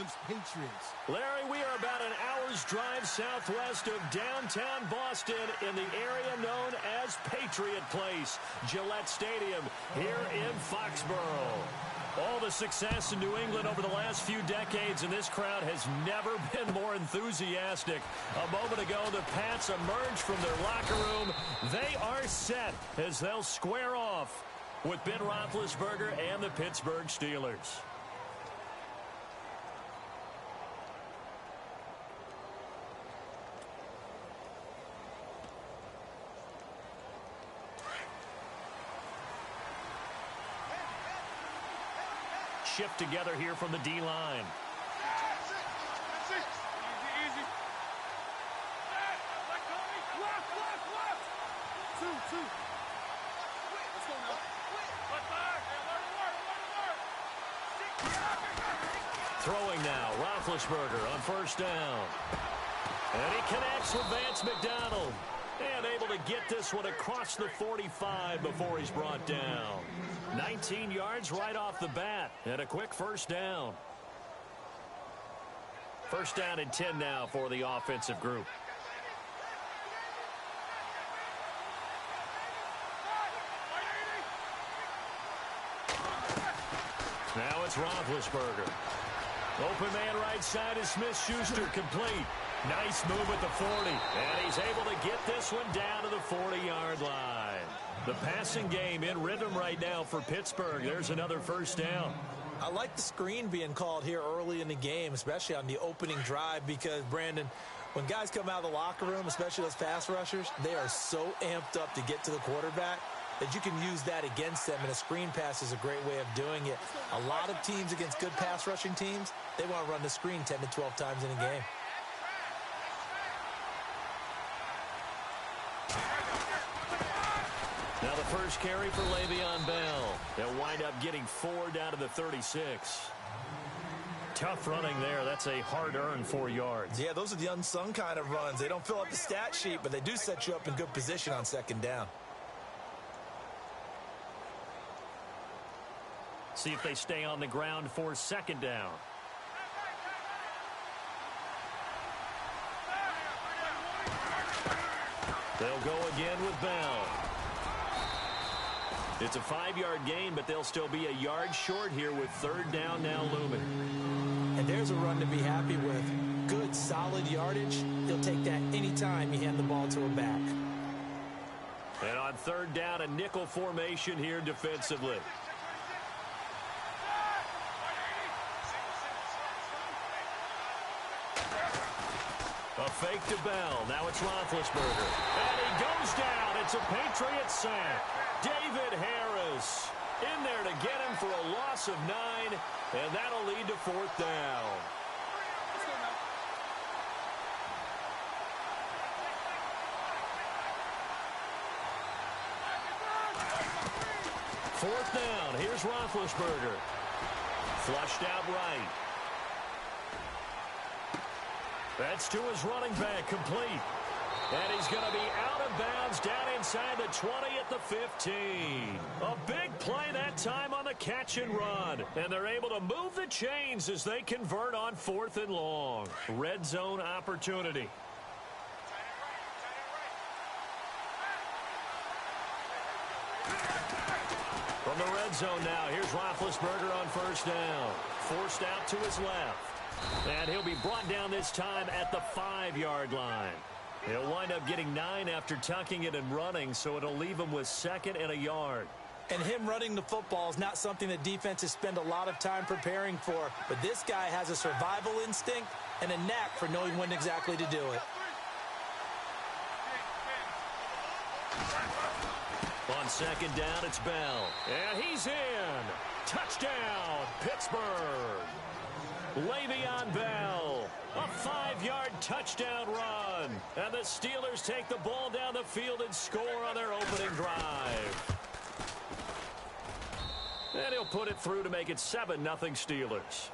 Pittsburgh's Patriots. Larry, we are about an hour's drive southwest of downtown Boston in the area known as Patriot Place, Gillette Stadium, here in Foxborough. All the success in New England over the last few decades, and this crowd has never been more enthusiastic. A moment ago, the Pats emerged from their locker room. They are set as they'll square off with Ben Roethlisberger and the Pittsburgh Steelers. Shift together here from the D-line. Throwing now, Roethlisberger on first down. And he connects with Vance McDonald. And able to get this one across the 45 before he's brought down. 19 yards right off the bat. And a quick first down. First down and 10 now for the offensive group. Now it's Roethlisberger. Open man right side is Smith-Schuster, complete. Nice move at the 40. And he's able to get this one down to the 40-yard line. The passing game in rhythm right now for Pittsburgh. There's another first down. I like the screen being called here early in the game, especially on the opening drive, because, Brandon, when guys come out of the locker room, especially those pass rushers, they are so amped up to get to the quarterback that you can use that against them, and a screen pass is a great way of doing it. A lot of teams against good pass rushing teams, they want to run the screen 10 to 12 times in a game. Now the first carry for Le'Veon Bell. They'll wind up getting 4 down to the 36. Tough running there. That's a hard-earned 4 yards. Yeah, those are the unsung kind of runs. They don't fill up the stat sheet, but they do set you up in good position on second down. See if they stay on the ground for second down. They'll go again with Bell. It's a 5-yard gain, but they'll still be a yard short here with third down now looming. And there's a run to be happy with. Good, solid yardage. He'll take that anytime you hand the ball to a back. And on third down, a nickel formation here defensively. A fake to Bell. Now it's Roethlisberger. And he goes down. It's a Patriot sack. David Harris in there to get him for a loss of 9. And that'll lead to fourth down. Fourth down. Here's Roethlisberger. Flushed out right. That's to his running back, complete. And he's going to be out of bounds down inside the 20 at the 15. A big play that time on the catch and run. And they're able to move the chains as they convert on fourth and long. Red zone opportunity. From the red zone now, here's Roethlisberger on first down. Forced out to his left. And he'll be brought down this time at the 5-yard line. He'll wind up getting 9 after tucking it and running, so it'll leave him with second and a yard. And him running the football is not something that defenses spend a lot of time preparing for. But this guy has a survival instinct and a knack for knowing when exactly to do it. On second down, it's Bell. And he's in. Touchdown, Pittsburgh. Le'Veon Bell, a 5-yard touchdown run. And the Steelers take the ball down the field and score on their opening drive. And he'll put it through to make it 7-0 Steelers.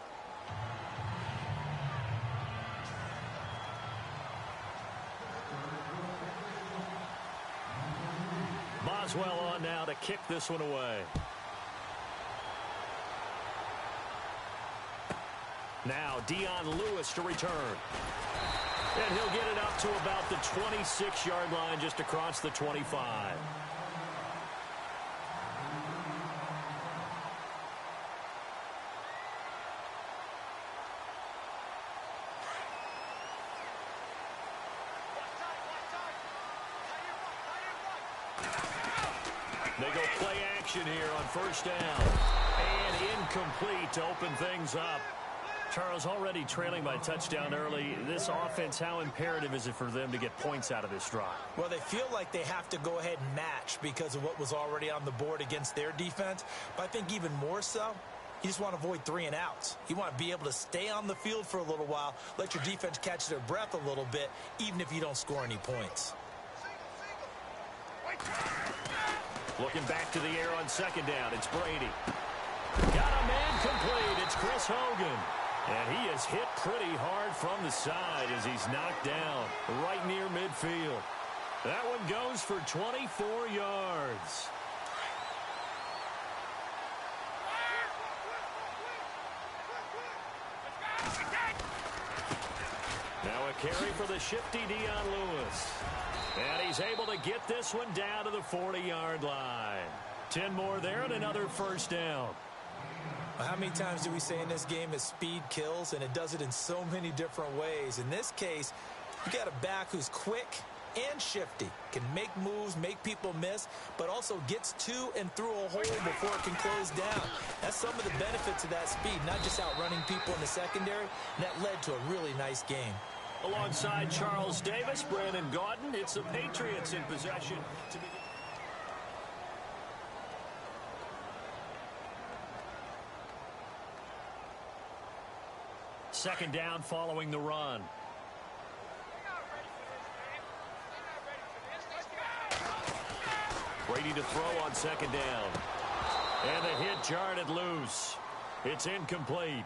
Boswell on now to kick this one away. Now Dion Lewis to return. And he'll get it up to about the 26-yard line, just across the 25. They go play action here on first down. And incomplete to open things up. Charles, already trailing by touchdown early. This offense, how imperative is it for them to get points out of this drive? Well, they feel like they have to go ahead and match because of what was already on the board against their defense. But I think even more so, you just want to avoid 3 and outs. You want to be able to stay on the field for a little while, let your defense catch their breath a little bit, even if you don't score any points. Looking back to the air on second down, it's Brady. Got a man complete. It's Chris Hogan. And he is hit pretty hard from the side as he's knocked down right near midfield. That one goes for 24 yards. Now a carry for the shifty Dion Lewis. And he's able to get this one down to the 40-yard line. 10 more there and another first down. How many times do we say in this game that speed kills, and it does it in so many different ways? In this case, you got a back who's quick and shifty, can make moves, make people miss, but also gets to and through a hole before it can close down. That's some of the benefits of that speed, not just outrunning people in the secondary, and that led to a really nice game. Alongside Charles Davis, Brandon Gaudin, it's the Patriots in possession to begin. Second down following the run. Brady to throw on second down. And the hit jarred it loose. It's incomplete.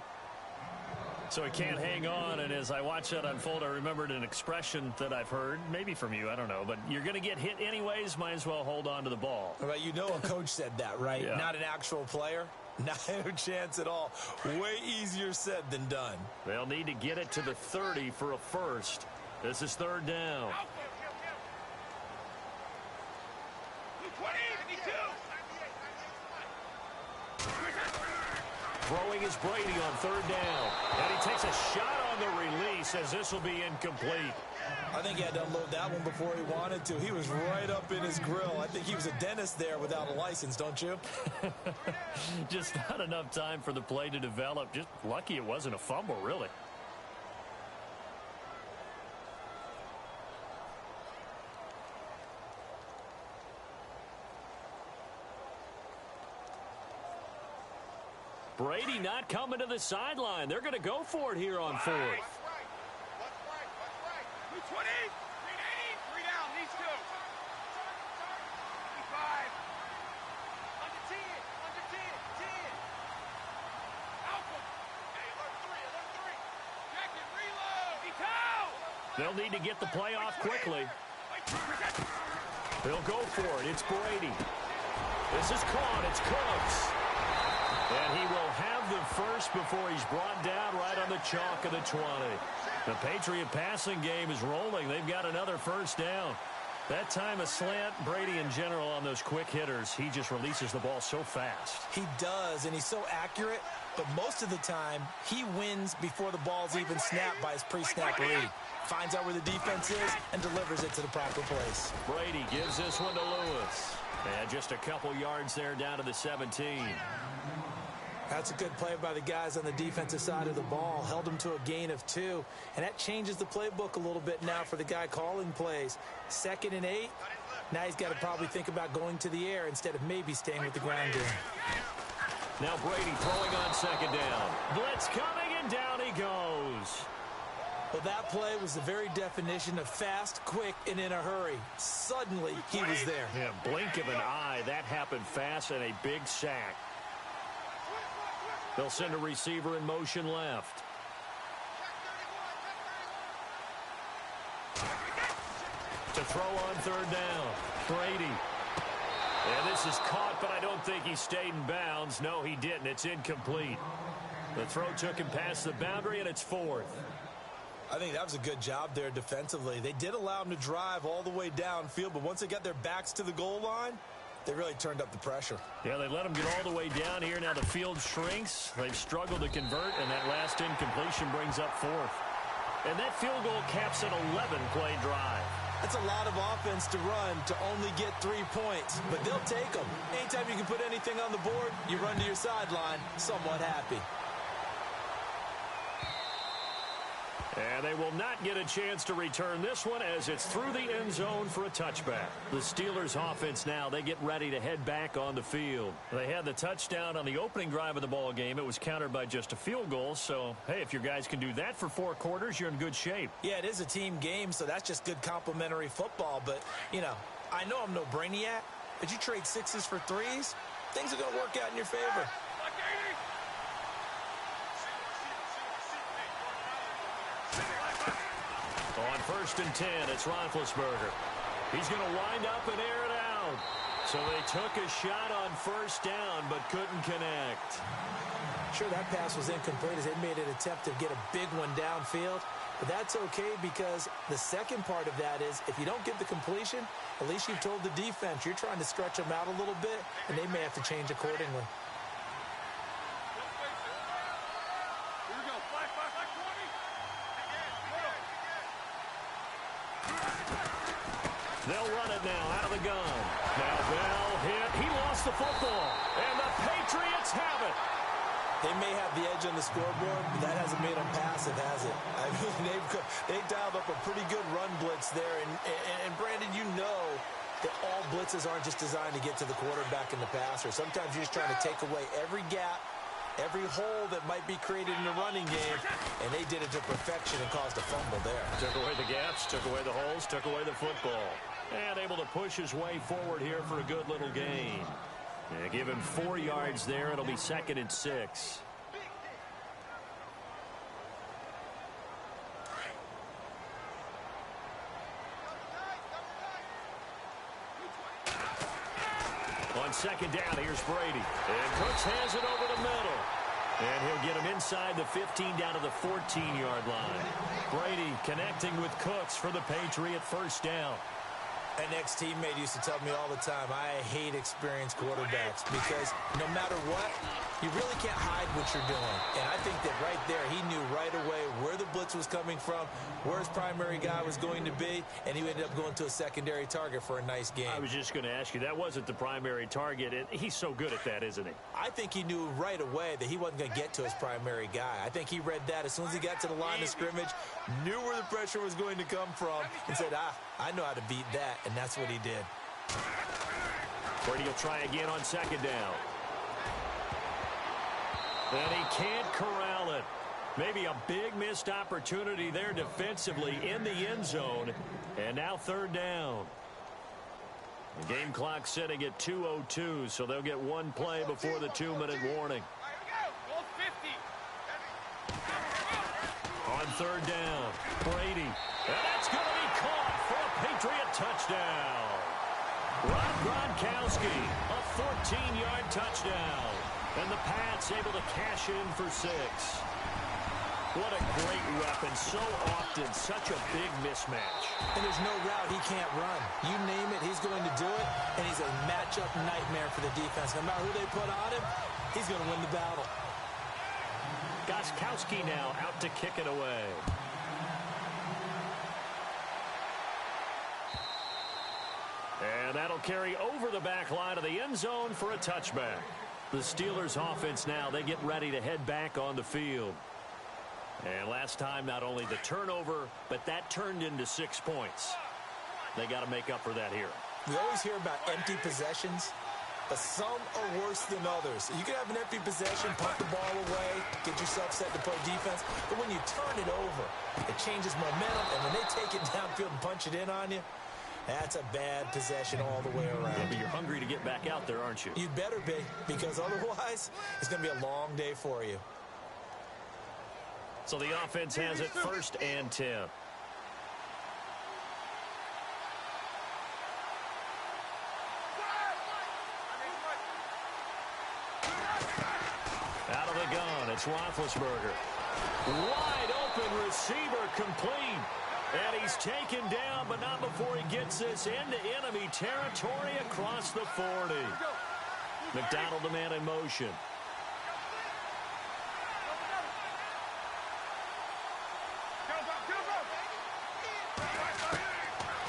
So he can't hang on, and as I watch that unfold, I remembered an expression that I've heard, maybe from you, I don't know, but you're going to get hit anyways, might as well hold on to the ball. Well, you know a coach said that, right? Yeah. Not an actual player. Not a chance at all. Way easier said than done. They'll need to get it to the 30 for a first. This is third down. Throwing is Brady on third down. And he takes a shot on the release as this will be incomplete. I think he had to unload that one before he wanted to. He was right up in his grill. I think he was a dentist there without a license, don't you? Just not enough time for the play to develop. Just lucky it wasn't a fumble, really. Brady not coming to the sideline. They're going to go for it here on fourth. They'll need to get the play off quickly. They'll go for it. It's Brady. This is caught. It's close. And he will have the first before he's brought down right on the chalk of the 20. The Patriot passing game is rolling. They've got another first down. That time a slant, Brady in general on those quick hitters, he just releases the ball so fast. He does, and he's so accurate, but most of the time he wins before the ball's even snapped by his pre-snap read. Finds out where the defense is and delivers it to the proper place. Brady gives this one to Lewis. And just a couple yards there down to the 17. That's a good play by the guys on the defensive side of the ball. Held him to a gain of 2. And that changes the playbook a little bit now for the guy calling plays. 2nd and 8. Now he's got to probably think about going to the air instead of maybe staying with the ground game. Now Brady throwing on second down. Blitz coming, and down he goes. Well, that play was the very definition of fast, quick, and in a hurry. Suddenly, he was there. Yeah, blink of an eye. That happened fast and a big sack. They'll send a receiver in motion left. To throw on third down, Brady. And this is caught, but I don't think he stayed in bounds. No, he didn't. It's incomplete. The throw took him past the boundary, and it's 4th. I think that was a good job there defensively. They did allow him to drive all the way downfield, but once they got their backs to the goal line, they really turned up the pressure. Yeah, they let him get all the way down here. Now the field shrinks. They've struggled to convert, and that last incompletion brings up 4th. And that field goal caps an 11-play drive. That's a lot of offense to run to only get 3 points, but they'll take them. Anytime you can put anything on the board, you run to your sideline somewhat happy. And they will not get a chance to return this one as it's through the end zone for a touchback. The Steelers offense now, they get ready to head back on the field. They had the touchdown on the opening drive of the ball game. It was countered by just a field goal. So, hey, if your guys can do that for 4 quarters, you're in good shape. Yeah, it is a team game, so that's just good complimentary football. But, you know, I know I'm no brainiac, but you trade 6s for 3s, things are going to work out in your favor. On 1st and 10, it's Roethlisberger. He's going to wind up and air it out. So they took a shot on 1st down, but couldn't connect. Sure, that pass was incomplete as they made an attempt to get a big one downfield. But that's okay because the second part of that is if you don't get the completion, at least you've told the defense you're trying to stretch them out a little bit, and they may have to change accordingly. They'll run it now out of the gun. Now Bell hit. He lost the football. And the Patriots have it. They may have the edge on the scoreboard, but that hasn't made them passive, has it? I mean, they've dialed up a pretty good run blitz there. And Brandon, you know that all blitzes aren't just designed to get to the quarterback and the passer. Sometimes you're just trying to take away every gap, every hole that might be created in the running game, and they did it to perfection and caused a fumble there. Took away the gaps, took away the holes, took away the football. And able to push his way forward here for a good little gain. Yeah, give him 4 yards there. It'll be 2nd and 6. On 2nd down, here's Brady. And Cooks has it over the middle. And he'll get him inside the 15 down to the 14-yard line. Brady connecting with Cooks for the Patriot 1st down. An ex-teammate used to tell me all the time, I hate experienced quarterbacks because no matter what, you really can't hide what you're doing. And I think that right there, he knew right away where the blitz was coming from, where his primary guy was going to be, and he ended up going to a secondary target for a nice game. I was just going to ask you, that wasn't the primary target, and he's so good at that, isn't he? I think he knew right away that he wasn't going to get to his primary guy. I think he read that as soon as he got to the line of scrimmage, knew where the pressure was going to come from, and said, I know how to beat that, and that's what he did. Brady will try again on 2nd down. And he can't corral it. Maybe a big missed opportunity there defensively in the end zone. And now 3rd down. The game clock sitting at 2:02, so they'll get 1 play before the 2-minute warning. On 3rd down, Brady. And that's going to be caught for a Patriot touchdown. Rob Gronkowski, a 14-yard touchdown. And the Pats able to cash in for 6. What a great weapon. So often, such a big mismatch. And there's no route he can't run. You name it, he's going to do it. And he's a matchup nightmare for the defense. No matter who they put on him, he's going to win the battle. Gronkowski now out to kick it away. And that'll carry over the back line of the end zone for a touchback. The Steelers offense now, they get ready to head back on the field. And last time, not only the turnover, but that turned into 6 points. They got to make up for that here. We always hear about empty possessions, but some are worse than others. You can have an empty possession, punt the ball away, get yourself set to play defense, but when you turn it over, it changes momentum, and when they take it downfield and punch it in on you, that's a bad possession all the way around. Yeah, but you're hungry to get back out there, aren't you? You'd better be, because otherwise, it's going to be a long day for you. So the offense has it 1st and 10. Out of the gun, it's It's Roethlisberger. Wide open receiver complete. And he's taken down, but not before he gets this into enemy territory across the 40. McDonald, the man in motion.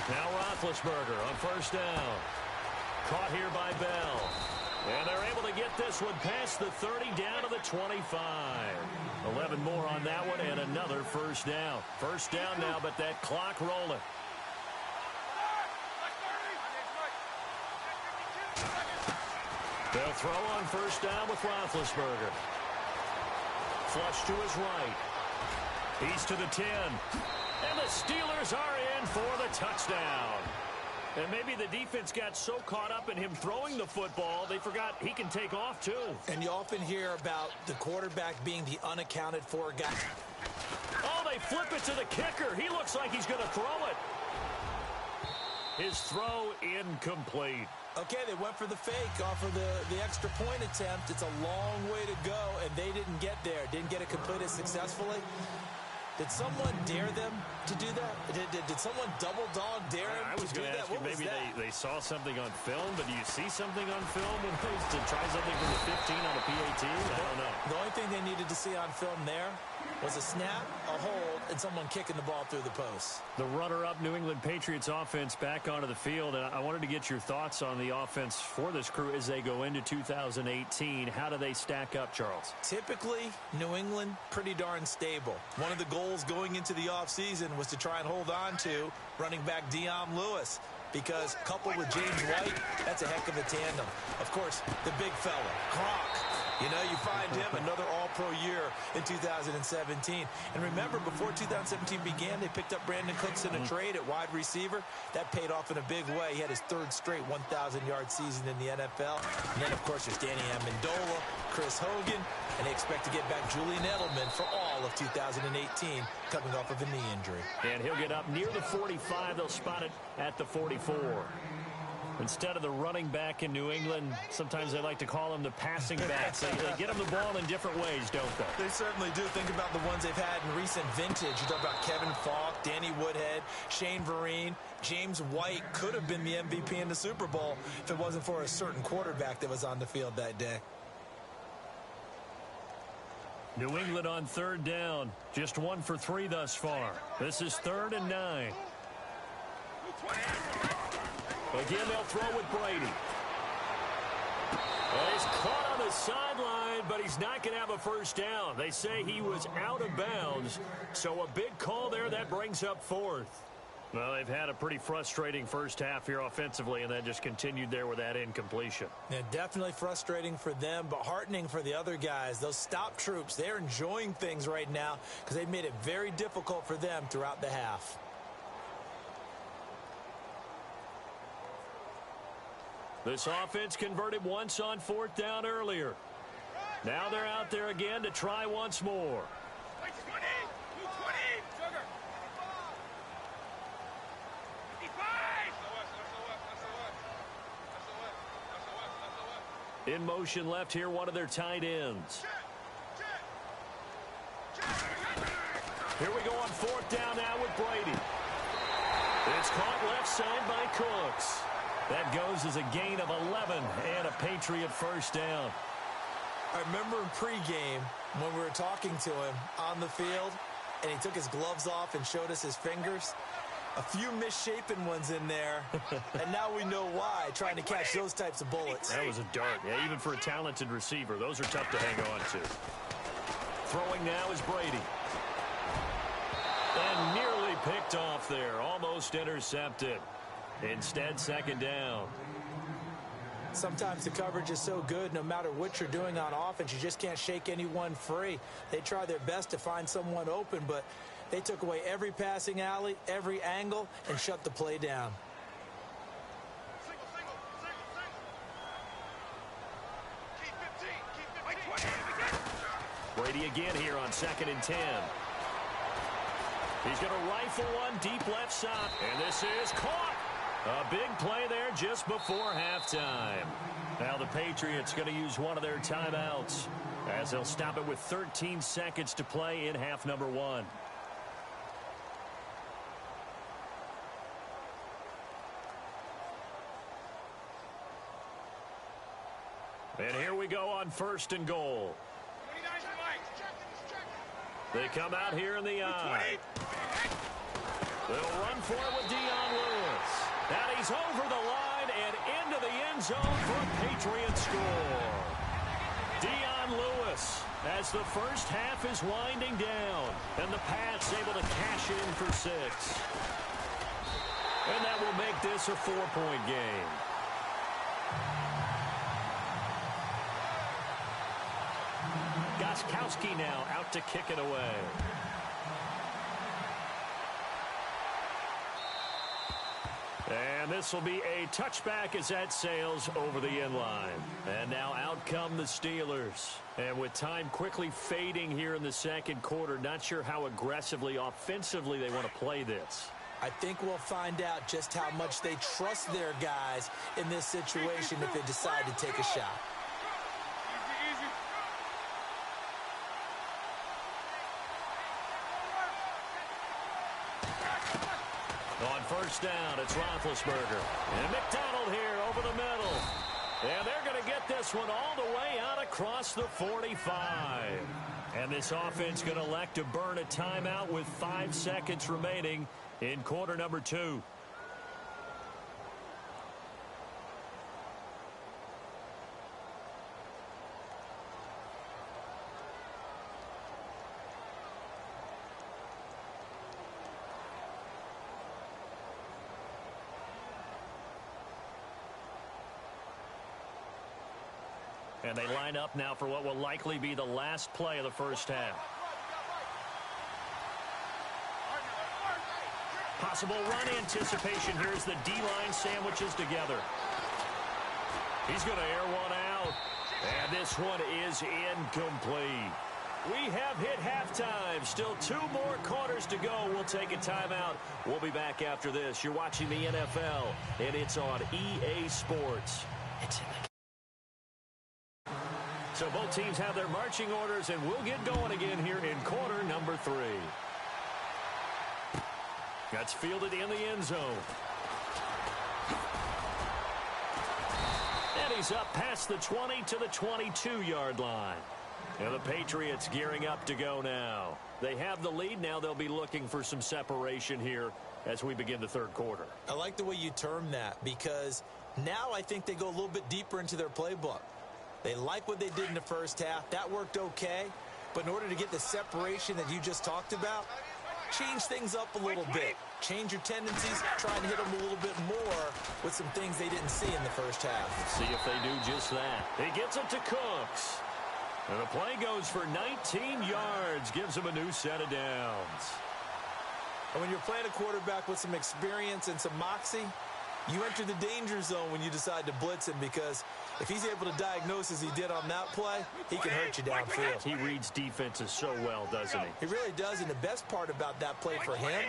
Now Roethlisberger on first down. Caught here by Bell. And they're able to get this one past the 30 down to the 25. 11 more on that one and another first down. First down now, but that clock rolling. They'll throw on first down with Roethlisberger. Flush to his right. He's to the 10. And the Steelers are in for the touchdown. And maybe the defense got so caught up in him throwing the football, they forgot he can take off, too. And you often hear about the quarterback being the unaccounted for guy. Oh, they flip it to the kicker. He looks like he's going to throw it. His throw incomplete. Okay, they went for the fake off of the extra point attempt. It's a long way to go, and they didn't get there. Didn't get it completed successfully. Did someone dare them to do that? Did someone double dog dare them I was to do going to that? ask you, maybe they saw something on film, but do you see something on film when they to try something from the 15 on a PAT? I don't know. The only thing they needed to see on film there was a snap, a hold, and someone kicking the ball through the post. The runner-up New England Patriots offense back onto the field, and I wanted to get your thoughts on the offense for this crew as they go into 2018. How do they stack up, Charles? Typically, New England, pretty darn stable. One of the goals going into the offseason was to try and hold on to running back Dion Lewis, because coupled with James White, that's a heck of a tandem. Of course, the big fella, Gronk. You know, you find him another all-pro year in 2017. And remember, before 2017 began, they picked up Brandon Cooks in a trade at wide receiver. That paid off in a big way. He had his third straight 1,000-yard season in the NFL. And then, of course, there's Danny Amendola, Chris Hogan, and they expect to get back Julian Edelman for all of 2018, coming off of a knee injury. And he'll get up near the 45. They'll spot it at the 44. Instead of the running back in New England, sometimes they like to call them the passing backs. They get them the ball in different ways, don't they? They certainly do. Think about the ones they've had in recent vintage. You talk about Kevin Falk, Danny Woodhead, Shane Vereen. James White could have been the MVP in the Super Bowl if it wasn't for a certain quarterback that was on the field that day. New England on third down. Just 1 for 3 thus far. This is 3rd and 9. Again, they'll throw with Brady. And he's caught on the sideline, but he's not going to have a first down. They say he was out of bounds, so a big call there. That brings up 4th. Well, they've had a pretty frustrating first half here offensively, and that just continued there with that incompletion. Yeah, definitely frustrating for them, but heartening for the other guys. Those stop troops, they're enjoying things right now because they've made it very difficult for them throughout the half. This offense converted once on 4th down earlier. Now they're out there again to try once more. In motion left here, one of their tight ends. Here we go on 4th down now with Brady. It's caught left side by Cooks. That goes as a gain of 11 and a Patriot first down. I remember in pregame when we were talking to him on the field, and he took his gloves off and showed us his fingers. A few misshapen ones in there, and now we know why, trying to catch those types of bullets. That was a dart. Yeah, even for a talented receiver, those are tough to hang on to. Throwing now is Brady. And nearly picked off there, almost intercepted. Instead, 2nd down. Sometimes the coverage is so good, no matter what you're doing on offense, you just can't shake anyone free. They try their best to find someone open, but they took away every passing alley, every angle, and shut the play down. Brady again here on 2nd and 10. He's going to rifle one deep left side, and this is caught. A big play there just before halftime. Now the Patriots going to use one of their timeouts. as they'll stop it with 13 seconds to play in half number one. And here we go on 1st and goal. They come out here in the eye. They'll run for it with Lewis. And he's over the line and into the end zone for a Patriot score. Lewis, as the first half is winding down, and the Pats able to cash in for 6. And that will make this a 4-point game. Gostkowski now out to kick it away. And this will be a touchback as that sails over the end line. And now out come the Steelers. And with time quickly fading here in the second quarter, not sure how aggressively, offensively they want to play this. I think we'll find out just how much they trust their guys in this situation if they decide to take a shot. On first down, it's Roethlisberger. And McDonald here over the middle. And they're going to get this one all the way out across the 45. And this offense going to elect to burn a timeout with 5 seconds remaining in quarter number 2. And they line up now for what will likely be the last play of the first half. Possible run anticipation here as the D-line sandwiches together. He's going to air one out. And this one is incomplete. We have hit halftime. Still 2 more quarters to go. We'll take a timeout. We'll be back after this. You're watching the NFL, and it's on EA Sports. It's in the So both teams have their marching orders, and we'll get going again here in quarter number 3. That's fielded in the end zone. And he's up past the 20 to the 22-yard line. And the Patriots gearing up to go now. They have the lead. Now they'll be looking for some separation here as we begin the third quarter. I like the way you term that, because now I think they go a little bit deeper into their playbook. They like what they did in the first half. That worked okay. But in order to get the separation that you just talked about, change things up a little bit. Change your tendencies. Try and hit them a little bit more with some things they didn't see in the first half. See if they do just that. He gets it to Cooks. And the play goes for 19 yards. Gives him a new set of downs. And when you're playing a quarterback with some experience and some moxie, you enter the danger zone when you decide to blitz him, because if he's able to diagnose as he did on that play, he can hurt you downfield. He reads defenses so well, doesn't he? He really does, and the best part about that play for him,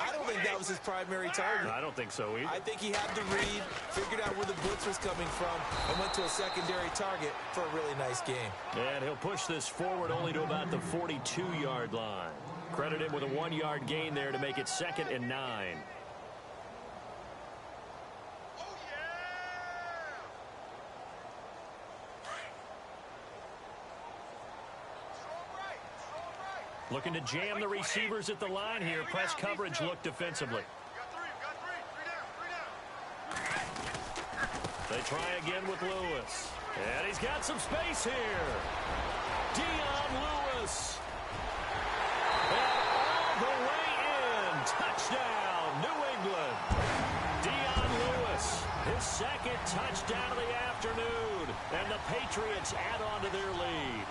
I don't think that was his primary target. I don't think so either. I think he had to read, figured out where the blitz was coming from, and went to a secondary target for a really nice game. And he'll push this forward only to about the 42-yard line. Credit him with a 1-yard gain there to make it 2nd and 9. Looking to jam the receivers at the line here. Press coverage look defensively. They try again with Lewis. And he's got some space here. Lewis. And all the way in. Touchdown, New England. Lewis, his 2nd touchdown of the afternoon. And the Patriots add on to their lead.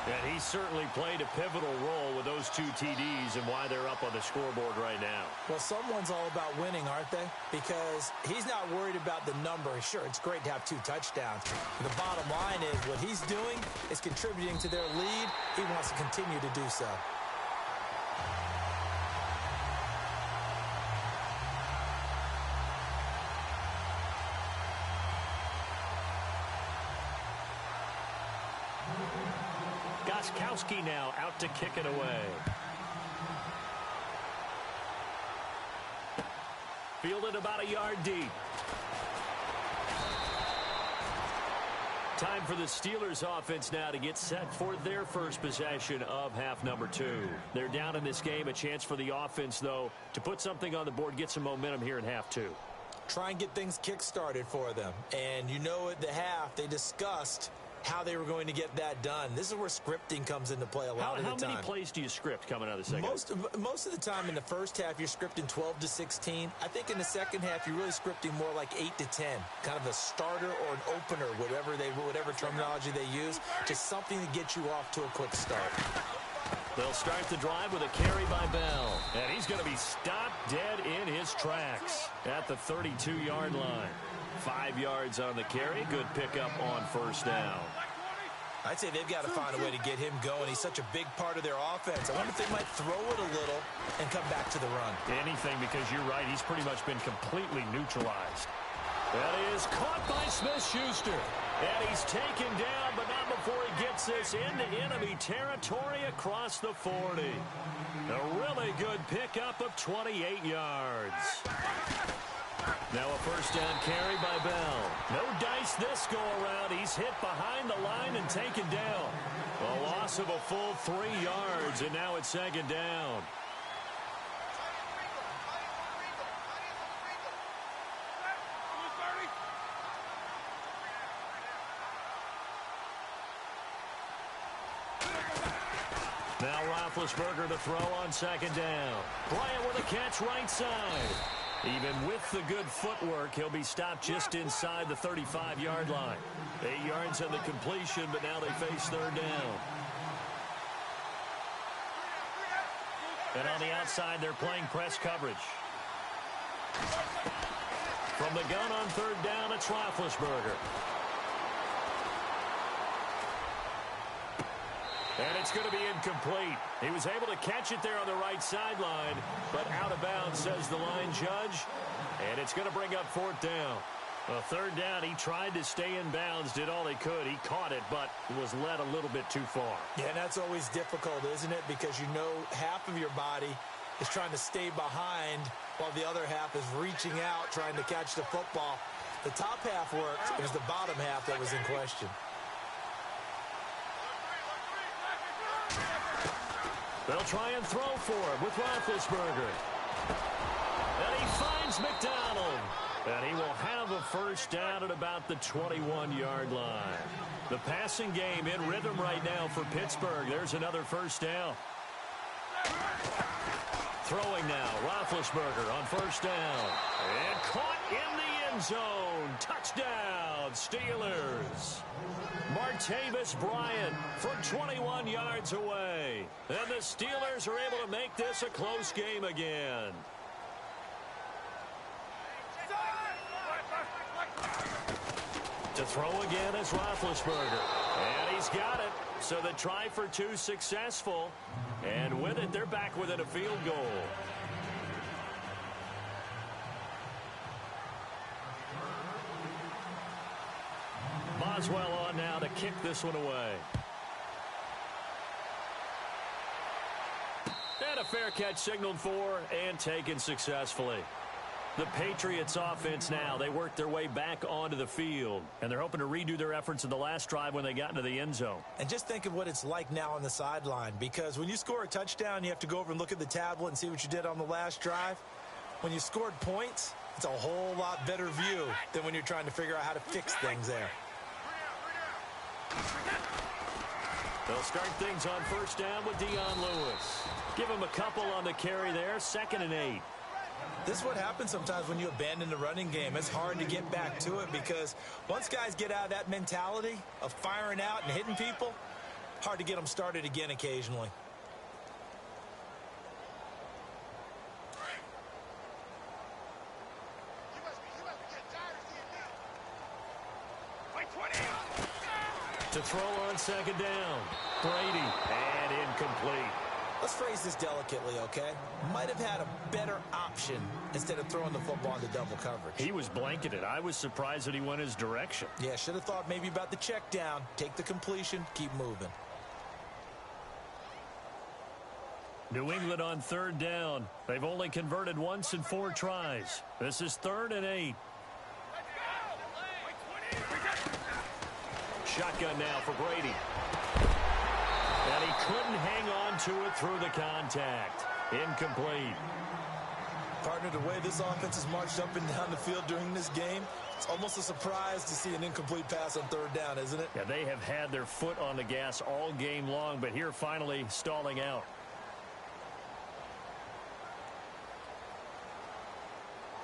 And he certainly played a pivotal role with those 2 TDs and why they're up on the scoreboard right now. Well, someone's all about winning, aren't they? Because he's not worried about the number. Sure, it's great to have 2 touchdowns. But the bottom line is what he's doing is contributing to their lead. He wants to continue to do so. Gostkowski now out to kick it away. Fielded about a yard deep. Time for the Steelers offense now to get set for their first possession of half number 2. They're down in this game. A chance for the offense, though, to put something on the board, get some momentum here in half 2. Try and get things kick-started for them. And you know at the half, they discussed how they were going to get that done. This is where scripting comes into play a lot of the time. How many plays do you script coming out of the second? Most of the time in the first half, you're scripting 12 to 16. I think in the second half, you're really scripting more like 8 to 10. Kind of a starter or an opener, whatever terminology they use. Just something to get you off to a quick start. They'll start the drive with a carry by Bell. And he's going to be stopped dead in his tracks at the 32-yard line. 5 yards on the carry. Good pickup on first down. I'd say they've got to find a way to get him going. He's such a big part of their offense. I wonder if they might throw it a little and come back to the run. Anything, because you're right. He's pretty much been completely neutralized. That is caught by Smith-Schuster. And he's taken down, but not before he gets this into enemy territory across the 40. A really good pickup of 28 yards. Now a first down carry by Bell. No dice this go-around. He's hit behind the line and taken down. A loss of a full 3 yards, and now it's second down. Now Roethlisberger to throw on second down. Bryant with a catch right side. Even with the good footwork, he'll be stopped just inside the 35-yard line. 8 yards on the completion, but now they face third down. And on the outside, they're playing press coverage. From the gun on third down, it's Roethlisberger. And it's going to be incomplete. He was able to catch it there on the right sideline, but out of bounds, says the line judge. And it's going to bring up fourth down. Well, third down, he tried to stay in bounds, did all he could. He caught it, but was led a little bit too far. Yeah, and that's always difficult, isn't it? Because you know half of your body is trying to stay behind while the other half is reaching out, trying to catch the football. The top half worked. It was the bottom half that was in question. They'll try and throw for him with Roethlisberger. And he finds McDonald. And he will have a first down at about the 21-yard line. The passing game in rhythm right now for Pittsburgh. There's another first down. Throwing now, Roethlisberger on first down. And caught in the end zone. Touchdown, Steelers. Martavis Bryant from 21 yards away. And the Steelers are able to make this a close game again. To throw again is Roethlisberger. And he's got it. So the try for two successful. And with it, they're back within a field goal. Boswell on now to kick this one away. And a fair catch signaled for and taken successfully. The Patriots offense now, they work their way back onto the field. And they're hoping to redo their efforts in the last drive when they got into the end zone. And just think of what it's like now on the sideline. Because when you score a touchdown, you have to go over and look at the tablet and see what you did on the last drive. When you scored points, it's a whole lot better view than when you're trying to figure out how to fix things there. They'll start things on first down with Dion Lewis. Give him a couple on the carry there, 2nd and 8. This is what happens sometimes when you abandon the running game. It's hard to get back to it because once guys get out of that mentality of firing out and hitting people, hard to get them started again occasionally. To throw on 2nd down. Brady, and incomplete. Let's phrase this delicately, okay? Might have had a better option instead of throwing the football into double coverage. He was blanketed. I was surprised that he went his direction. Yeah, should have thought maybe about the check down, take the completion, keep moving. New England on third down. They've only converted once in 4 tries. This is 3rd and 8. Shotgun now for Brady. And he couldn't hang on to it through the contact. Incomplete. Partner, the way this offense has marched up and down the field during this game, it's almost a surprise to see an incomplete pass on 3rd down, isn't it? Yeah, they have had their foot on the gas all game long, but here finally stalling out.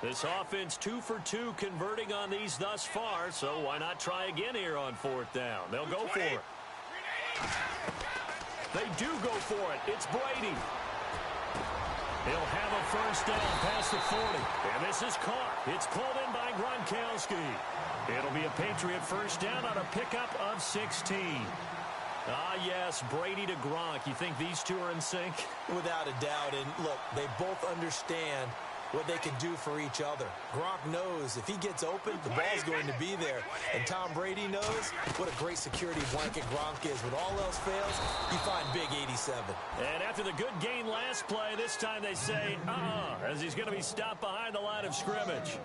This offense 2 for 2 converting on these thus far, so why not try again here on 4th down? They'll go for it. They do go for it. It's Brady. He'll have a first down past the 40. And this is caught. It's pulled in by Gronkowski. It'll be a Patriot first down on a pickup of 16. Ah, yes, Brady to Gronk. You think these two are in sync? Without a doubt. And look, they both understand what they can do for each other. Gronk knows if he gets open, the ball's going to be there. And Tom Brady knows what a great security blanket Gronk is. When all else fails, you find big 87. And after the good gain last play, this time they say, as he's going to be stopped behind the line of scrimmage.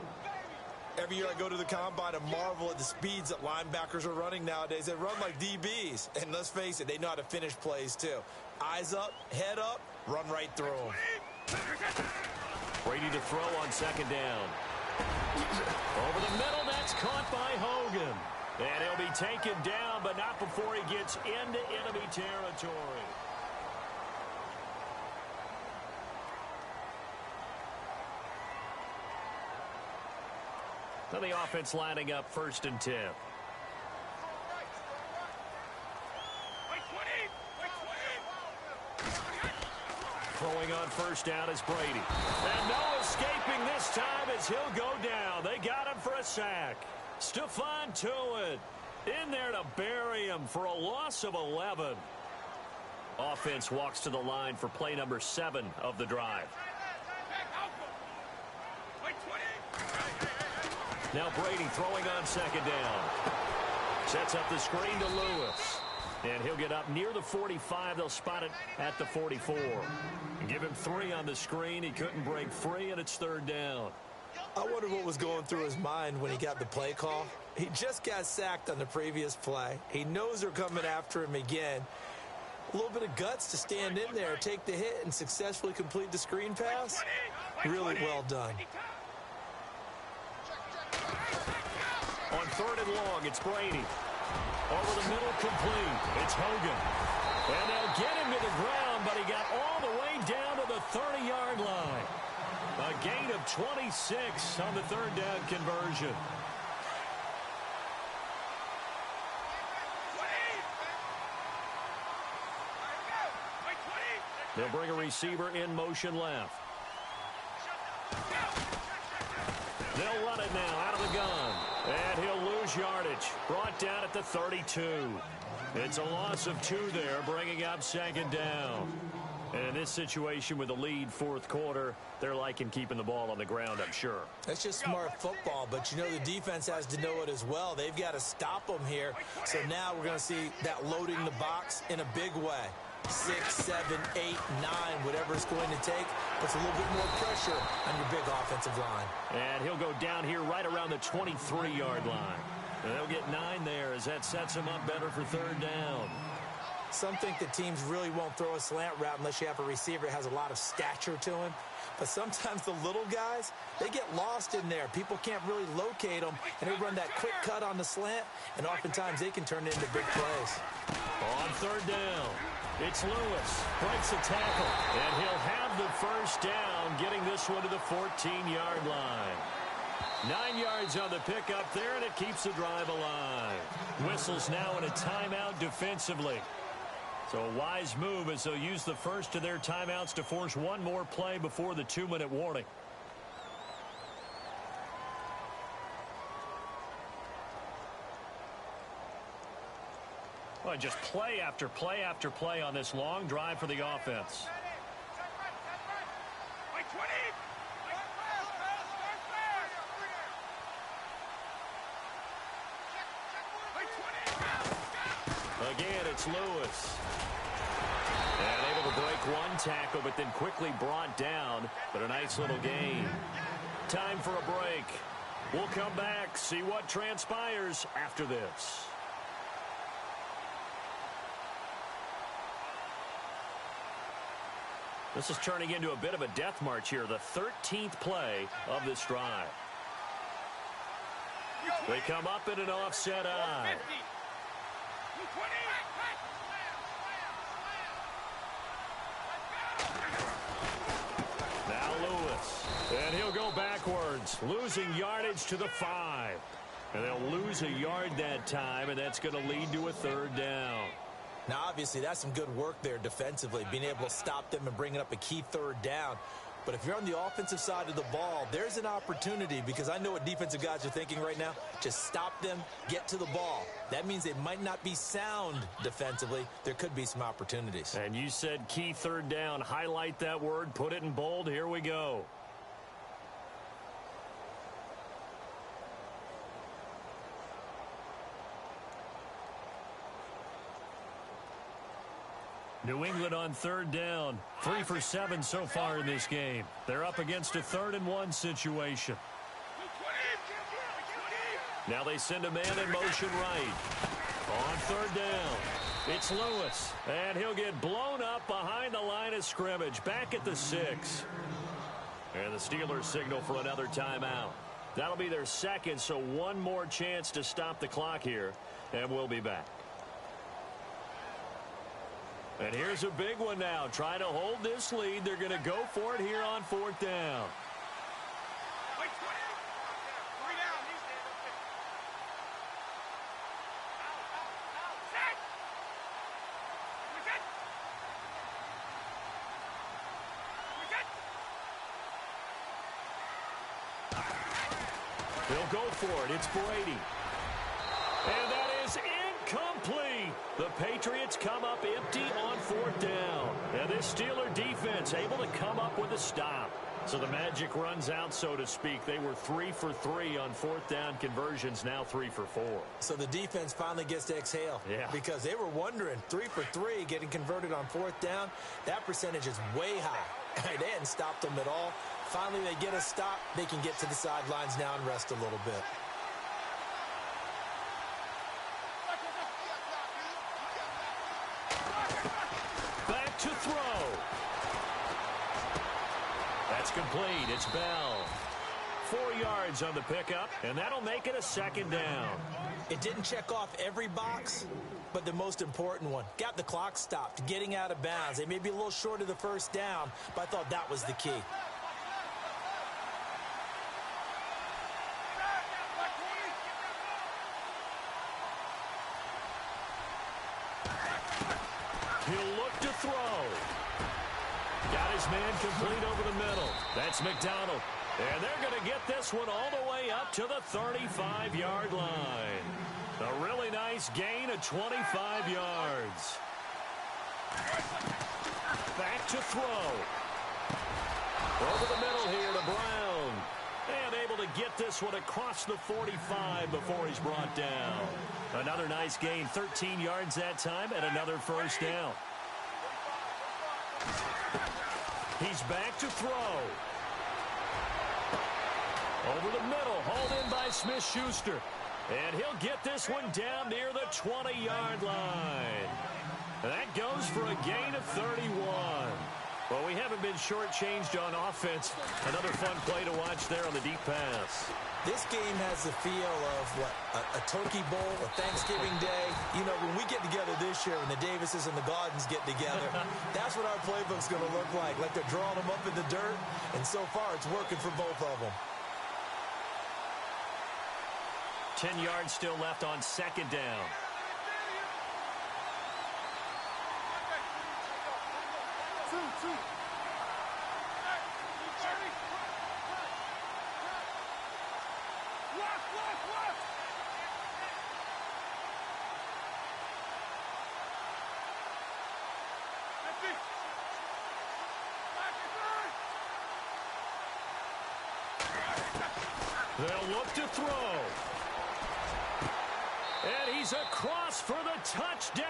Every year I go to the combine and marvel at the speeds that linebackers are running nowadays. They run like DBs. And let's face it, they know how to finish plays too. Eyes up, head up, run right through them. Brady to throw on 2nd down. Over the middle, that's caught by Hogan. And he'll be taken down, but not before he gets into enemy territory. So the offense lining up 1st and 10. Throwing on 1st down is Brady. And no escaping this time as he'll go down. They got him for a sack. Stephon Tuitt in there to bury him for a loss of 11. Offense walks to the line for play number 7 of the drive. Now Brady throwing on 2nd down. Sets up the screen to Lewis. And he'll get up near the 45. They'll spot it at the 44. Give him 3 on the screen. He couldn't break free, and it's 3rd down. I wonder what was going through his mind when he got the play call. He just got sacked on the previous play. He knows they're coming after him again. A little bit of guts to stand in there, take the hit, and successfully complete the screen pass. Really well done. On 3rd and long, it's Brady. Over the middle, complete. It's Hogan. And they'll get him to the ground, but he got all the way down to the 30-yard line. A gain of 26 on the 3rd down conversion. They'll bring a receiver in motion left. They'll run it now out of the gun. And he'll lose yardage. Brought down at the 32. It's a loss of 2 there, bringing up 2nd down. And in this situation with the lead 4th quarter, they're liking keeping the ball on the ground, I'm sure. That's just smart football, but you know the defense has to know it as well. They've got to stop them here. So now we're going to see that loading the box in a big way. 6, 7, 8, 9, whatever it's going to take, puts a little bit more pressure on your big offensive line. And he'll go down here right around the 23-yard line. And they'll get 9 there as that sets him up better for 3rd down. Some think that teams really won't throw a slant route unless you have a receiver that has a lot of stature to him. But sometimes the little guys, they get lost in there. People can't really locate them, and they run that quick cut on the slant, and oftentimes they can turn it into big plays. On 3rd down, it's Lewis. Breaks a tackle, and he'll have the first down, getting this one to the 14-yard line. 9 yards on the pickup there, and it keeps the drive alive. Whistles now in a timeout defensively. So a wise move as they'll use the first of their timeouts to force one more play before the 2-minute warning. Well, just play after play after play on this long drive for the offense. Again, it's Lewis. And able to break one tackle, but then quickly brought down. But a nice little gain. Time for a break. We'll come back, see what transpires after this. This is turning into a bit of a death march here, the 13th play of this drive. They come up in an offset eye. Now Lewis. And he'll go backwards, losing yardage to the 5. And they'll lose a yard that time, and that's going to lead to a third down. Now, obviously, that's some good work there defensively, being able to stop them and bringing up a key third down. But if you're on the offensive side of the ball, there's an opportunity, because I know what defensive guys are thinking right now. Just stop them, get to the ball. That means they might not be sound defensively. There could be some opportunities. And you said key third down. Highlight that word, put it in bold. Here we go. New England on third down. 3 for 7 so far in this game. They're up against a 3rd-and-1 situation. Now they send a man in motion right. On third down, it's Lewis. And he'll get blown up behind the line of scrimmage. Back at the 6. And the Steelers signal for another timeout. That'll be their second, so one more chance to stop the clock here. And we'll be back. And here's a big one now. Trying to hold this lead. They're going to go for it here on 4th down. They'll go for it. It's Brady. And that is incomplete. The Patriots come up empty on 4th down. And this Steeler defense able to come up with a stop. So the magic runs out, so to speak. They were 3 for 3 on 4th down conversions, now 3 for 4. So the defense finally gets to exhale. Yeah. Because they were wondering, 3 for 3 getting converted on 4th down. That percentage is way high. They hadn't stopped them at all. Finally, they get a stop. They can get to the sidelines now and rest a little bit. Back to throw. That's complete. It's Bell. 4 yards on the pickup, and that'll make it a 2nd down. It didn't check off every box, but the most important one. Got the clock stopped, getting out of bounds. They may be a little short of the 1st down, but I thought that was the key. He'll look to throw. Got his man complete over the middle. That's McDonald. And they're going to get this one all the way up to the 35-yard line. A really nice gain of 25 yards. Back to throw. Over the middle here to Brown. And able to get this one across the 45 before he's brought down. Another nice gain, 13 yards that time, and another 1st down. He's back to throw. Over the middle, hauled in by Smith-Schuster. And he'll get this one down near the 20-yard line. And that goes for a gain of 31. Well, we haven't been shortchanged on offense. Another fun play to watch there on the deep pass. This game has the feel of, what, a turkey bowl, a Thanksgiving day. You know, when we get together this year, when the Davises and the Gardens get together, that's what our playbook's going to look like. Like they're drawing them up in the dirt, and so far it's working for both of them. 10 yards still left on 2nd down. They'll look to throw. And he's across for the touchdown.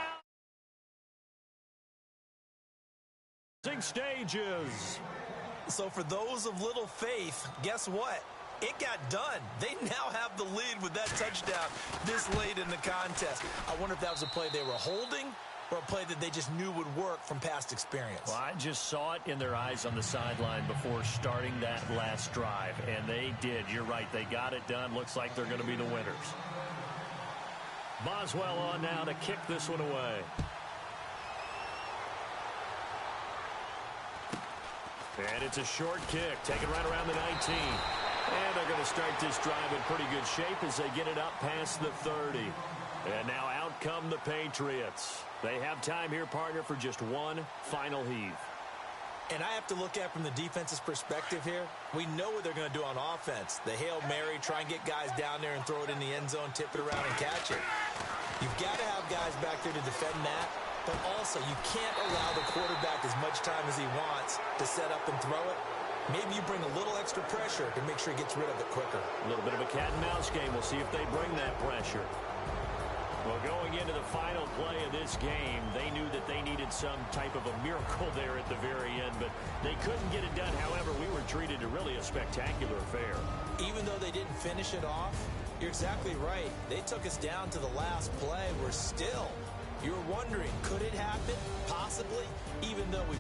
growing stages. So for those of little faith, guess what? It got done. They now have the lead with that touchdown this late in the contest. I wonder if that was a play they were holding or a play that they just knew would work from past experience. Well, I just saw it in their eyes on the sideline before starting that last drive, and they did. You're right. They got it done. Looks like they're going to be the winners. Boswell on now to kick this one away. And it's a short kick, taken right around the 19. And they're going to start this drive in pretty good shape as they get it up past the 30. And now out come the Patriots. They have time here, partner, for just one final heave. And I have to look at from the defense's perspective here. We know what they're going to do on offense. The Hail Mary, try and get guys down there and throw it in the end zone, tip it around and catch it. You've got to have guys back there to defend that. But also, you can't allow the quarterback as much time as he wants to set up and throw it. Maybe you bring a little extra pressure to make sure he gets rid of it quicker. A little bit of a cat and mouse game. We'll see if they bring that pressure. Well, going into the final play of this game, they knew that they needed some type of a miracle there at the very end, but they couldn't get it done. However, we were treated to really a spectacular affair. Even though they didn't finish it off, you're exactly right. They took us down to the last play. We're still, you were wondering, could it happen? Possibly, even though we